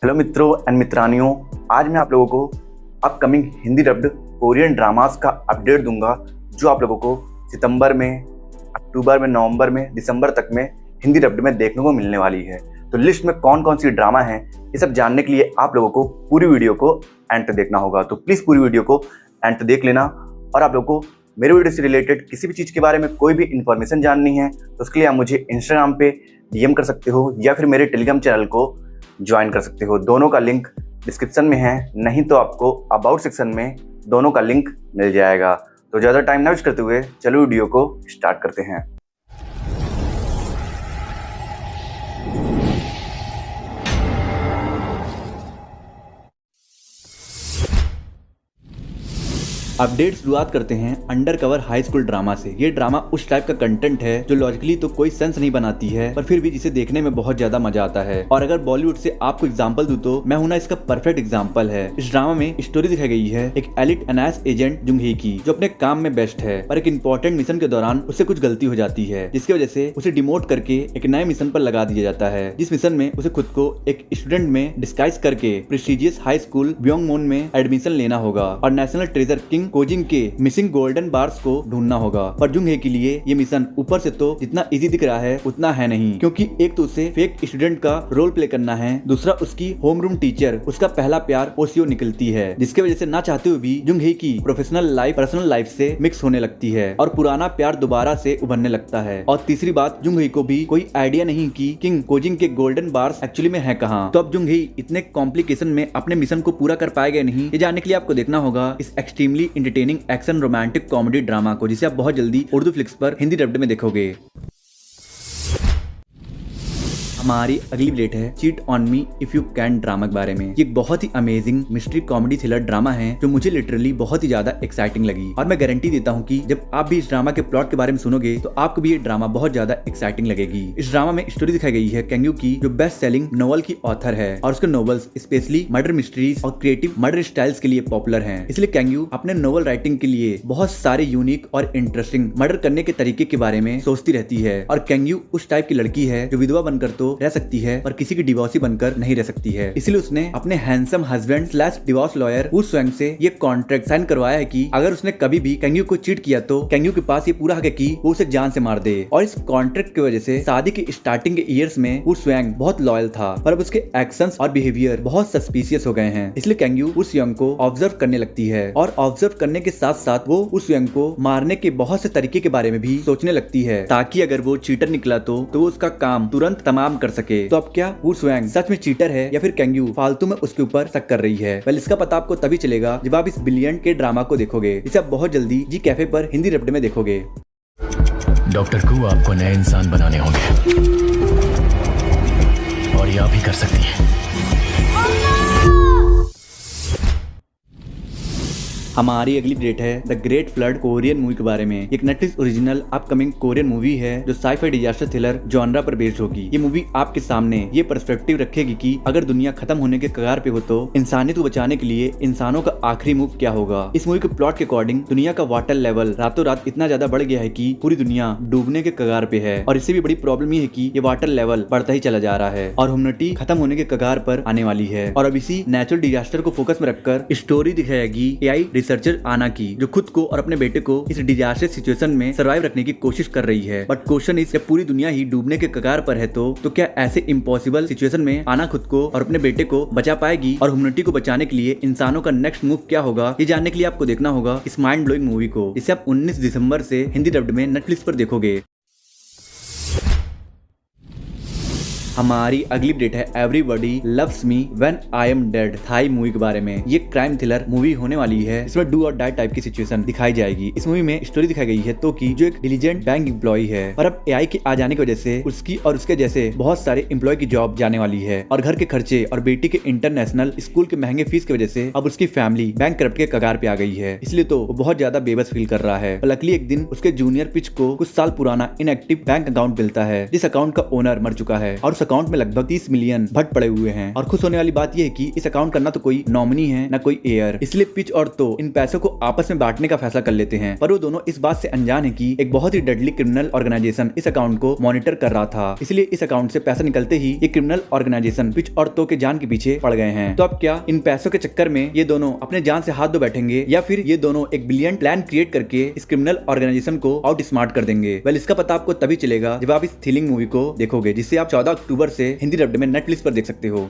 Hello मित्रों and मित्रानियों, आज मैं आप लोगों को upcoming Hindi dubbed Korean dramas का अपडेट दूंगा जो आप लोगों को सितंबर में, अक्टूबर में, नवंबर में, दिसंबर तक में हिंदी डब्ड में देखने को मिलने वाली है। तो लिस्ट में कौन कौन सी ड्रामा है ये सब जानने के लिए आप लोगों को पूरी वीडियो को एंड तक देखना होगा। तो प्लीज़ पूरी वीडियो को एंड तक देख लेना। और आप लोगों को मेरे वीडियो से रिलेटेड किसी भी चीज़ के बारे में कोई भी इन्फॉर्मेशन जाननी है तो उसके लिए आप मुझे इंस्टाग्राम पे DM कर सकते हो या फिर मेरे टेलीग्राम चैनल को ज्वाइन कर सकते हो। दोनों का लिंक डिस्क्रिप्शन में है, नहीं तो आपको अबाउट सेक्शन में दोनों का लिंक मिल जाएगा। तो ज़्यादा टाइम ना वेस्ट करते हुए चलो वीडियो को स्टार्ट करते हैं। अपडेट शुरुआत करते हैं under cover high school drama से। ये ड्रामा उस टाइप का कंटेंट है जो लॉजिकली तो कोई सेंस नहीं बनाती है, पर फिर भी जिसे देखने में बहुत ज्यादा मजा आता है। और अगर बॉलीवुड से आपको एग्जांपल दूं तो मैं हूं ना इसका परफेक्ट एग्जांपल है। इस ड्रामा में स्टोरी दिखाई गई है एक एलिट एनआईएस एजेंट जुंग ही की, जो अपने काम में बेस्ट है, पर एक इंपॉर्टेंट मिशन के दौरान उससे कुछ गलती हो जाती है, जिसकी वजह से उसे डिमोट करके एक नए मिशन पर लगा दिया जाता है। जिस मिशन में उसे खुद को एक स्टूडेंट में डिस्गाइज करके प्रेस्टिजियस हाई स्कूल ब्योंगमोन में एडमिशन लेना होगा और नेशनल ट्रेजर किंग कोजिंग के मिसिंग गोल्डन बार्स को ढूंढना होगा। पर जुंग हे के लिए ये मिशन ऊपर से तो जितना इजी दिख रहा है उतना है नहीं, क्योंकि एक तो उसे फेक स्टूडेंट का रोल प्ले करना है, दूसरा उसकी होम रूम टीचर उसका पहला प्यार ओसियो निकलती है, जिसके वजह से ना चाहते हुए भी जुंग हे की प्रोफेशनल लाइफ पर्सनल लाइफ से मिक्स होने लगती है और पुराना प्यार दोबारा से उभरने लगता है। और तीसरी बात, जुंग हे को भी कोई आइडिया नहीं कि किंग कोजिंग के गोल्डन बार्स एक्चुअली में है कहाँ। तो अब जुंग हे इतने कॉम्प्लिकेशन में अपने मिशन को पूरा कर पाएगा नहीं, ये जानने के लिए आपको देखना होगा इस extremely entertaining action romantic comedy drama को, जिसे आप बहुत जल्दी उर्दू फ्लिक्स पर हिंदी डब्ड में देखोगे। हमारी अगली अपडेट है cheat on me if you can drama के बारे में। ये एक बहुत ही amazing mystery comedy thriller drama है जो मुझे लिटरली बहुत ही ज्यादा एक्साइटिंग लगी, और मैं गारंटी देता हूँ कि जब आप भी इस ड्रामा के प्लॉट के बारे में सुनोगे तो आपको भी ये ड्रामा बहुत ज्यादा एक्साइटिंग लगेगी। इस ड्रामा में स्टोरी दिखाई गई है कैंग्यू की, जो बेस्ट सेलिंग नॉवल की ऑथर है और उसके नॉवेल्स स्पेशली मर्डर मिस्ट्रीज और क्रिएटिव मर्डर स्टाइल्स के लिए पॉपुलर हैं। इसलिए कैंग्यू अपने नॉवल राइटिंग के लिए बहुत सारे यूनिक और इंटरेस्टिंग मर्डर करने के तरीके के बारे में सोचती रहती है। और कैंग्यू उस टाइप की लड़की है जो विधवा बनकर तो रह सकती है पर किसी की डिवोर्सी बनकर नहीं रह सकती है। इसलिए उसने अपने handsome husband slash divorce lawyer Wu Swang से ये कॉन्ट्रैक्ट साइन करवाया है कि अगर उसने कभी भी कैंग्यू को चीट किया तो कैंग्यू के पास ये पूरा हक है कि वो उसे जान से मार दे। और इस कॉन्ट्रैक्ट की वजह से शादी के स्टार्टिंग के ईयर्स में वू स्वैंग बहुत लॉयल था, पर अब उसके एक्शंस और बिहेवियर बहुत सस्पिशियस हो गए हैं। इसलिए कैंग्यू वू स्वैंग को ऑब्जर्व करने लगती है और ऑब्जर्व करने के साथ साथ वो वू स्वैंग को मारने के बहुत से तरीके के बारे में भी सोचने लगती है, ताकि अगर वो चीटर निकला तो वो उसका काम तुरंत तमाम कर सके। तो अब क्या वू स्वैंग सच में चीटर है या फिर कैंग्यू फालतू में उसके ऊपर शक कर रही है? वेल, इसका पता आपको तभी चलेगा जब आप इस ब्रिलियंट के ड्रामा को देखोगे। इसे आप बहुत जल्दी जी कैफे पर हिंदी डब्ड में देखोगे। डॉक्टर को आपको नए इंसान बनाने होंगे और ये आप ही कर सकती हैं। हमारी अगली अपडेट है the great flood Korean movie के बारे में। एक Netflix original upcoming Korean movie है जो साइफाई डिजास्टर थ्रिलर जॉनरा पर बेस्ड होगी। ये मूवी आपके सामने ये पर्सपेक्टिव रखेगी कि अगर दुनिया खत्म होने के कगार पे हो तो इंसानियत को बचाने के लिए इंसानों का आखिरी मूव क्या होगा। इस मूवी के प्लॉट के अकॉर्डिंग दुनिया का वाटर लेवल रातों रात इतना ज्यादा बढ़ गया है कि पूरी दुनिया डूबने के कगार पे है, और इससे भी बड़ी प्रॉब्लम ये है कि ये वाटर लेवल बढ़ता ही चला जा रहा है और ह्यूमैनिटी खत्म होने के कगार पर आने वाली है। और अब इसी नेचुरल डिजास्टर को फोकस में रखकर स्टोरी दिखाएगी AI रिसर्चर आना की, जो खुद को और अपने बेटे को इस डिजास्टर सिचुएशन में सरवाइव रखने की कोशिश कर रही है। बट क्वेश्चन इज, जब पूरी दुनिया ही डूबने के कगार पर है तो क्या ऐसे इम्पॉसिबल सिचुएशन में आना खुद को और अपने बेटे को बचा पाएगी? और ह्यूमैनिटी को बचाने के लिए इंसानों का नेक्स्ट मूव क्या होगा, ये जानने के लिए आपको देखना होगा इस माइंड ब्लोइंग मूवी को, जिसे आप 19 दिसंबर से हिंदी डब्ड में नेटफ्लिक्स पर देखोगे। हमारी अगली अपडेट है everybody loves me when I am dead Thai movie के बारे में। ये क्राइम थ्रिलर मूवी होने वाली है, इसमें डू और डाई टाइप की सिचुएशन दिखाई जाएगी। इस मूवी में स्टोरी दिखाई गई है तो कि जो एक डिलीजेंट बैंक एम्प्लॉय है, और अब AI के आ जाने की वजह से उसकी और उसके जैसे बहुत सारे एम्प्लॉय की जॉब जाने वाली है, और घर के खर्चे और बेटी के इंटरनेशनल स्कूल के महंगे फीस की वजह से अब उसकी फैमिली बैंक करप्ट के कगार पे आ गई है। इसलिए तो वो बहुत ज्यादा बेबस फील कर रहा है। लकीली एक दिन उसके जूनियर पिच को कुछ साल पुराना इनएक्टिव बैंक अकाउंट मिलता है, जिस अकाउंट का ओनर मर चुका है और उस अकाउंट में लगभग 30 मिलियन भट्ट पड़े हुए हैं। और खुश होने वाली बात यह है कि इस अकाउंट का ना तो कोई नॉमिनी है ना कोई एयर, इसलिए पिच और तो इन पैसों को आपस में बांटने का फैसला कर लेते हैं। पर वो दोनों इस बात से अनजान है कि एक बहुत ही डेडली क्रिमिनल ऑर्गेनाइजेशन इस अकाउंट को मॉनिटर कर रहा था, इसलिए इस अकाउंट से पैसा निकलते ही ये क्रिमिनल ऑर्गेनाइजेशन पिच और तो के जान के पीछे पड़ गए हैं। तो अब क्या इन पैसों के चक्कर में ये दोनों अपने जान से हाथ धो बैठेंगे या फिर ये दोनों एक ब्रिलियंट प्लान क्रिएट करके इस क्रिमिनल ऑर्गेनाइजेशन को आउट स्मार्ट कर देंगे? वेल, इसका पता आपको तभी चलेगा जब आप इस थ्रिलिंग मूवी को देखोगे, जिसे आप 14 अक्टूबर से हिंदी डब्ड में नेटफ्लिक्स पर देख सकते हो।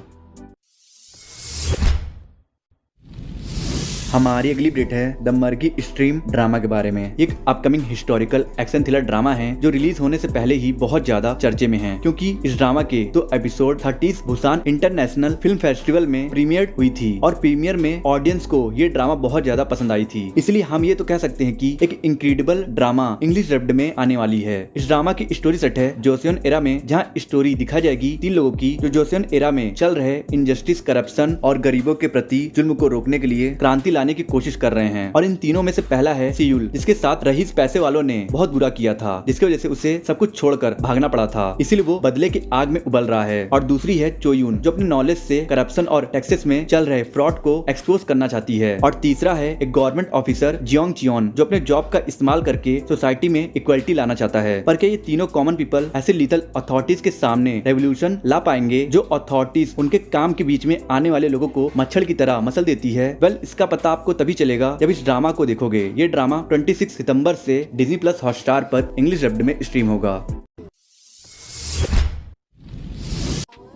हमारी अगली अपडेट है द मर्गी स्ट्रीम ड्रामा के बारे में। एक upcoming historical action thriller drama है जो रिलीज होने से पहले ही बहुत ज्यादा चर्चे में है, क्योंकि इस ड्रामा के 2 episode 30 Busan international film festival में प्रीमियर हुई थी और प्रीमियर में ऑडियंस को ये ड्रामा बहुत ज्यादा पसंद आई थी। इसलिए हम ये तो कह सकते हैं कि एक इनक्रेडिबल ड्रामा इंग्लिश डब्ड में आने वाली है। इस ड्रामा की स्टोरी सेट है जोसियन एरा में, जहाँ स्टोरी दिखाई जाएगी 3 लोगों की जो जोसियन एरा में चल रहे इनजस्टिस, करप्शन और गरीबों के प्रति जुल्म को रोकने के लिए क्रांति की कोशिश कर रहे हैं। और इन तीनों में से पहला है सियूल, जिसके साथ रईस पैसे वालों ने बहुत बुरा किया था, जिसकी वजह से उसे सब कुछ छोड़कर भागना पड़ा था, इसीलिए वो बदले की आग में उबल रहा है। और दूसरी है चोयून, जो अपने नॉलेज से करप्शन और टैक्सेस में चल रहे फ्रॉड को एक्सपोज करना चाहती है। और तीसरा है एक गवर्नमेंट ऑफिसर जियोंग चियोन, जो अपने जॉब का इस्तेमाल करके सोसाइटी में इक्वलिटी लाना चाहता है। पर क्या ये तीनों कॉमन पीपल ऐसे लीथल अथॉरिटीज के सामने रेवोल्यूशन ला पाएंगे जो अथॉरिटीज उनके काम के बीच में आने वाले लोगों को मच्छर की तरह मसल देती है? वेल, इसका पता आपको तभी चलेगा जब इस ड्रामा को देखोगे। ये ड्रामा 26 सितंबर से Disney+ हॉटस्टार पर इंग्लिश डब्ड में स्ट्रीम होगा।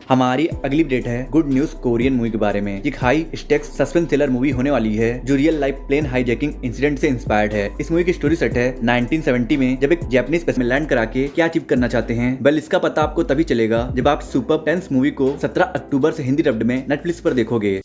हमारी अगली अपडेट है गुड न्यूज कोरियन मूवी के बारे में। एक high stakes suspense thriller movie होने वाली है जो real life plane hijacking incident से इंस्पायर्ड है। इस मूवी की स्टोरी सेट है 1970 में, जब एक जापानीज स्पेस में लैंड करा के क्या अचीव करना चाहते हैं। वेल, इसका पता आपको तभी चलेगा जब आप सुपर टेंस मूवी को 17 अक्टूबर से हिंदी डब्ड में नेटफ्लिक्स पर देखोगे।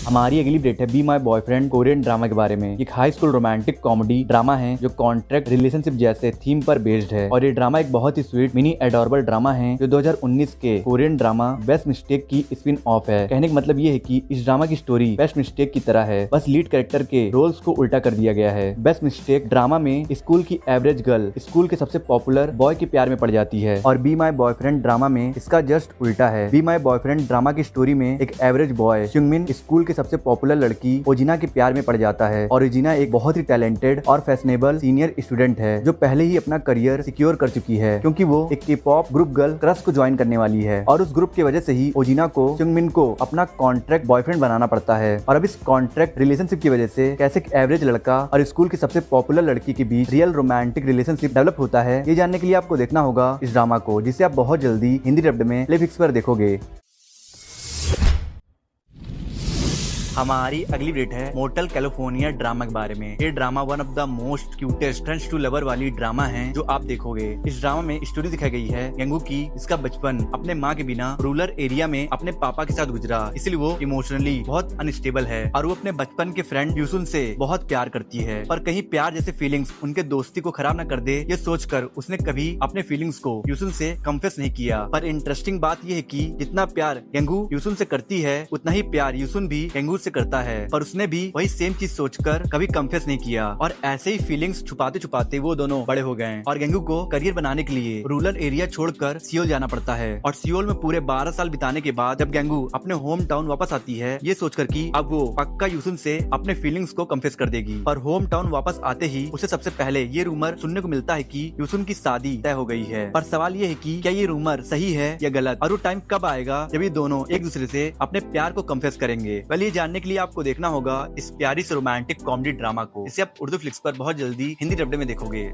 हमारी अगली अपडेट है be my boyfriend Korean drama के बारे में। एक high school romantic comedy drama है जो कॉन्ट्रैक्ट रिलेशनशिप जैसे थीम पर बेस्ड है। और ये ड्रामा एक बहुत ही स्वीट मिनी एडोरेबल ड्रामा है जो 2019 के कोरियन ड्रामा बेस्ट मिस्टेक की स्पिन ऑफ है। कहने का मतलब ये है कि इस ड्रामा की स्टोरी बेस्ट मिस्टेक की तरह है, बस लीड कैरेक्टर के रोल्स को उल्टा कर दिया गया है। बेस्ट मिस्टेक ड्रामा में स्कूल की एवरेज गर्ल स्कूल के सबसे पॉपुलर बॉय के प्यार में पड़ जाती है, और बी माई बॉयफ्रेंड ड्रामा में इसका जस्ट उल्टा है। बी माई बॉयफ्रेंड ड्रामा की स्टोरी में एक एवरेज बॉय चुंगमिन स्कूल के सबसे पॉपुलर लड़की ओजिना के प्यार में पड़ जाता है। और ओजिना एक बहुत ही टैलेंटेड और फैशनेबल सीनियर स्टूडेंट है जो पहले ही अपना करियर सिक्योर कर चुकी है, क्योंकि वो एक के-पॉप ग्रुप गर्ल क्रश को ज्वाइन करने वाली है। और उस ग्रुप की वजह से ही ओजिना को चुंगमिन को अपना कॉन्ट्रैक्ट बॉयफ्रेंड बनाना पड़ता है। और अब इस कॉन्ट्रैक्ट रिलेशनशिप की वजह से कैसे एक एवरेज लड़का और स्कूल की सबसे पॉपुलर लड़की के बीच रियल रोमांटिक रिलेशनशिप डेवलप होता है, ये जानने के लिए आपको देखना होगा इस ड्रामा को, जिसे आप बहुत जल्दी हिंदी डब्ड में नेटफ्लिक्स पर देखोगे। हमारी अगली अपडेट है मोटल कैलिफोर्निया ड्रामा के बारे में। ये drama one of the most cutest friends to lover वाली ड्रामा है जो आप देखोगे। इस ड्रामा में स्टोरी दिखाई गई है गेंगू की। इसका बचपन अपने माँ के बिना रूरल एरिया में अपने पापा के साथ गुजरा, इसलिए वो इमोशनली बहुत अनस्टेबल है और वो अपने बचपन के फ्रेंड यूसुन से बहुत प्यार करती है। पर कहीं प्यार जैसे फीलिंग्स उनके दोस्ती को खराब न कर दे, ये सोचकर उसने कभी अपने फीलिंग्स को यूसुन से कन्फेस नहीं किया। पर इंटरेस्टिंग बात यह है कि जितना प्यार गेंगू यूसुन से करती है उतना ही प्यार यूसुन भी गेंगू करता है, पर उसने भी वही सेम चीज सोचकर कभी कन्फेस नहीं किया। और ऐसे ही फीलिंग्स छुपाते छुपाते वो दोनों बड़े हो गए और गेंगू को करियर बनाने के लिए रूरल एरिया छोड़कर सियोल जाना पड़ता है। और सियोल में पूरे 12 साल बिताने के बाद जब गेंगू अपने होम टाउन वापस आती है, ये सोचकर कि अब वो पक्का यूसुन से अपने फीलिंग्स को कन्फेस कर देगी। पर होम टाउन वापस आते ही उसे सबसे पहले ये रूमर सुनने को मिलता है कि यूसुन की शादी तय हो गई है। पर सवाल ये है कि क्या ये रूमर सही है या गलत, और वो टाइम कब आएगा जब ये दोनों एक दूसरे से अपने प्यार को कन्फेस करेंगे। पहले ये जानने के लिए आपको देखना होगा इस प्यारी से रोमांटिक कॉमेडी ड्रामा को। इसे आप उर्दू फ्लिक्स पर बहुत जल्दी हिंदी डब्ड में देखोगे।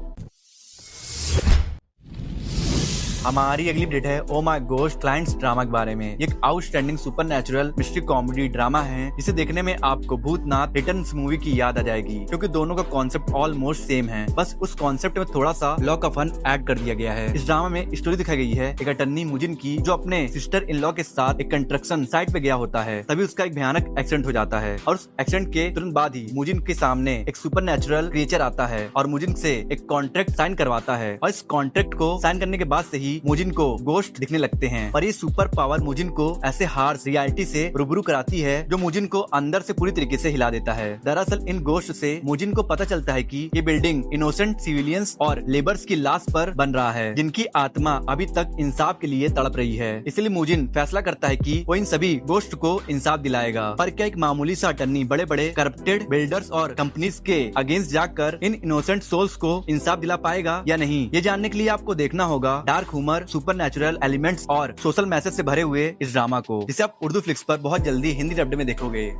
हमारी अगली अपडेट है oh my ghost clients drama के बारे में। एक outstanding supernatural mystery comedy drama है जिसे देखने में आपको भूतनाथ रिटर्न्स मूवी की याद आ जाएगी, क्योंकि दोनों का कॉन्सेप्ट ऑलमोस्ट सेम है, बस उस कॉन्सेप्ट में थोड़ा सा लॉ का फन ऐड कर दिया गया है। इस ड्रामा में स्टोरी दिखाई गई है एक अटर्नी मुजिन की, जो अपने सिस्टर इन लॉ के साथ एक कंस्ट्रक्शन साइट पे गया होता है। तभी उसका एक भयानक एक्सीडेंट हो जाता है और उस एक्सीडेंट के तुरंत बाद ही मुजिन के सामने एक सुपरनैचुरल क्रिएचर आता है और मुजिन से एक कॉन्ट्रैक्ट साइन करवाता है। और इस कॉन्ट्रैक्ट को साइन करने के बाद से ही ही मुजिन को गोश्त दिखने लगते हैं और ये सुपर पावर मुजिन को ऐसे हार्श रियलिटी से रूबरू कराती है जो मुजिन को अंदर से पूरी तरीके से हिला देता है। दरअसल इन गोश्त से मुजिन को पता चलता है कि ये बिल्डिंग इनोसेंट सिविलियंस और लेबर्स की लाश पर बन रहा है जिनकी आत्मा अभी तक इंसाफ के लिए तड़प रही है। इसलिए मुजिन फैसला करता है कि वो इन सभी गोश्त को इंसाफ दिलाएगा। पर क्या एक मामूली सा अटर्नी बड़े बड़े करप्टेड बिल्डर्स और कंपनीज के अगेंस्ट जाकर इन इनोसेंट सोल्स को इंसाफ दिला पाएगा या नहीं, ये जानने के लिए आपको देखना होगा डार्क ह्यूमर, सुपरनैचुरल एलिमेंट्स और सोशल मैसेज से भरे हुए इस ड्रामा को, जिसे आप उर्दू फ्लिक्स पर बहुत जल्दी हिंदी डब्ड में देखोगे।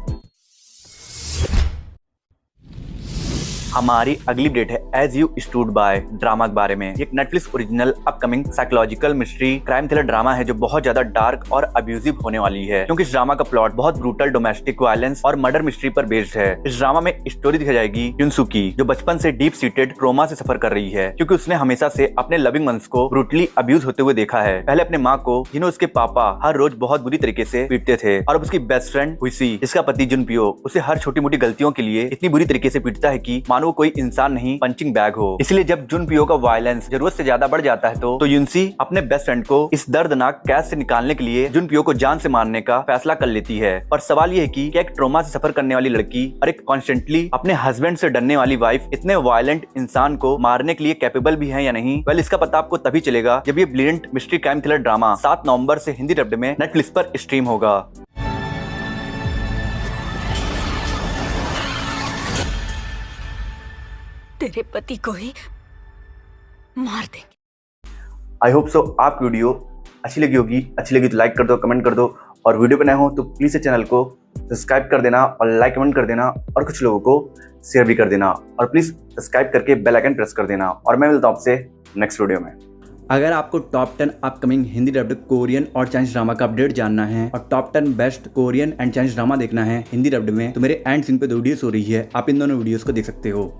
हमारी अगली अपडेट है as you stood by drama के बारे में। एक Netflix original upcoming psychological mystery crime thriller drama है जो बहुत ज्यादा डार्क और अब्यूजिव होने वाली है, क्योंकि इस ड्रामा का प्लॉट बहुत ब्रूटल डोमेस्टिक वायलेंस और मर्डर मिस्ट्री पर बेस्ड है। इस ड्रामा में स्टोरी दिखाई जाएगी युनसू की, जो बचपन से डीप सीटेड ट्रोमा से सफर कर रही है, क्योंकि उसने हमेशा से अपने लविंग वंस को ब्रूटली अब्यूज होते हुए देखा है। पहले अपने माँ को, जिन्हें उसके पापा हर रोज बहुत बुरी तरीके से पीटते थे, और अब उसकी बेस्ट फ्रेंड हुईसी, जिसका पति जुनपियो उसे हर छोटी मोटी गलतियों के लिए इतनी बुरी तरीके से पीटता है कि मानो कोई इंसान नहीं पंचिंग बैग हो। इसलिए जब जुनपियो का वायलेंस जरूरत से ज्यादा बढ़ जाता है तो युनसी अपने बेस्ट फ्रेंड को इस दर्दनाक कैद से निकालने के लिए जुनपियो को जान से मारने का फैसला कर लेती है। और सवाल ये है कि क्या एक ट्रॉमा से सफर करने वाली लड़की और एक कॉन्स्टेंटली अपने हस्बैंड से डरने वाली वाइफ इतने वायलेंट इंसान को मारने के लिए कैपेबल भी है या नहीं? वेल, इसका पता आपको तभी चलेगा जब ये brilliant mystery crime thriller drama 7 नवंबर से हिंदी डब्ड में नेटफ्लिक्स पर स्ट्रीम होगा। तेरे पति को ही मार देंगे। आई होप सो आपकी वीडियो अच्छी लगी होगी। अच्छी लगी तो लाइक कर दो, कमेंट कर दो, और वीडियो पे नए हो तो प्लीज से चैनल को सब्सक्राइब कर देना और लाइक कमेंट कर देना, और कुछ लोगों को शेयर भी कर देना, और प्लीज सब्सक्राइब करके बेल आइकन प्रेस कर देना। और मैं मिलता हूं आपसे नेक्स्ट वीडियो में। अगर आपको top 10 upcoming Hindi dubbed Korean और चाइनीज ड्रामा का अपडेट जानना है और top 10 best Korean and Chinese drama देखना है हिंदी डब्ड में, तो मेरे एंड सीन पे 2 वीडियोस हो रही है, आप इन दोनों वीडियोस को देख सकते हो।